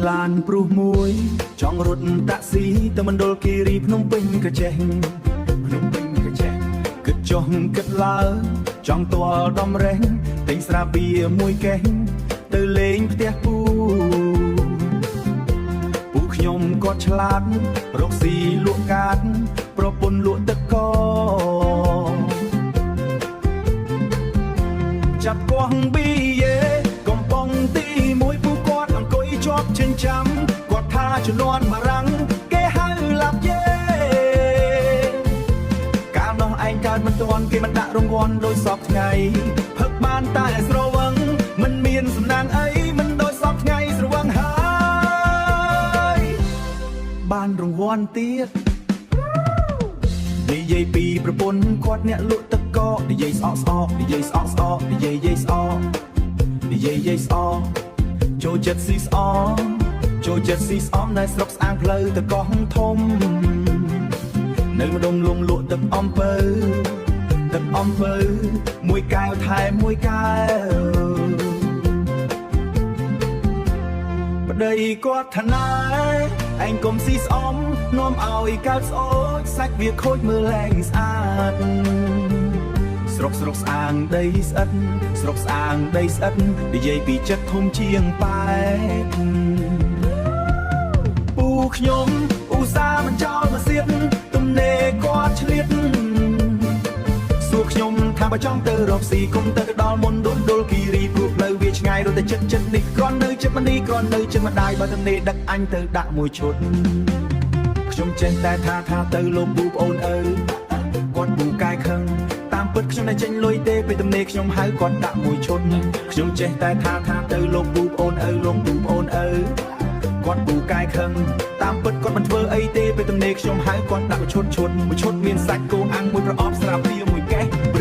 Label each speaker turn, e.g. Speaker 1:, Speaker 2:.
Speaker 1: ឡានព្រោះមួយចង់រត់តាក់ស៊ីទៅមណ្ឌលគិរីភ្នំពេញក៏ចេះគិតចុះគិតឡើងចង់ទាល់ដំរេងទិញស្រាបៀរមួយកេះទៅលេងផ្ទះពូខ្ញុំក៏ឆ្លាតរកស៊ីលក់កាតប្រពន្ធលក់ទឹកកចាប់គោះប៊ីយេកំប៉ុងទីមួយពូគាត់អង្គុយជាប់ចិញ្ចាំគាត់ថាជំនាន់បារាំងគេហៅឡាប់យេកាលនោះឯងកើតមិនទាន់គេមិនដាក់រង្វាន់ដោយសពថ្ងៃផឹកបានតែស្រវឹងមិនមានសំណាងអីមិនដោយសពថ្ងៃស្រវឹងហើយបានរង្វាន់ទៀតនិយាយពីប្រពន្ធគាត់អ្នកលក់ទឹកកកនិយាយស្អកស្អកនិយាយស្អកស្អកនិយាយស្អកនិយាយស្អកចូលចិត្តស៊ីស្អកចូលចិត្តស៊ីស្អំនៅស្រុកស្អាងផ្លូវតកោះធំនៅម្ដុំលំលក់ទឹកអំពៅមួយកែវថែមមួយកែវប្តីគាត់ថាណែឯងកុំស៊ីស្អំនាំឲ្យកើតស្អូចសាច់វាខូចមើលលែងស្អាតស្រុកស្អាងដីស្អិតស្រុកស្អាងដីស្អិតនិយាយពីចិត្តធំជាងប៉ែតពូខ្ញុំឧស្សាហ៍មិនចោលមកសៀតទំនេរគាត់ឆ្លៀតសួរខ្ញុំថាបើចង់ទៅរកស៊ីគុំទៅដល់មុនដុលគិរីព្រោះផ្លូវវាឆ្ងាយរត់តែចិត្តនេះគ្រាន់នៅចិត្តមនីគ្រាន់នៅចិត្តម្ដាយបើទំនេរដឹកអញទៅដាក់មួយឈុតខ្ញុំចេះតែថាទៅលោកពូប្អូនអើគាត់ពូកែខឹងតាមពិតខ្ញុំតែចេញលុយទេពេលទំនេរខ្ញុំហៅគាត់ដាក់មួយឈុតខ្ញុំចេះតែថាទៅលោកពូប្អូនអើលោកពូប្អូនអើគាត់ពូកែខឹងតាមពិតគាត់មិនធ្វើអីទេពេលទំនេរខ្ញុំហៅគាត់ដាក់មួយឈុតមានសាច់គោអាំងមួយប្រអប់ស្រាបៀរមួយកេះ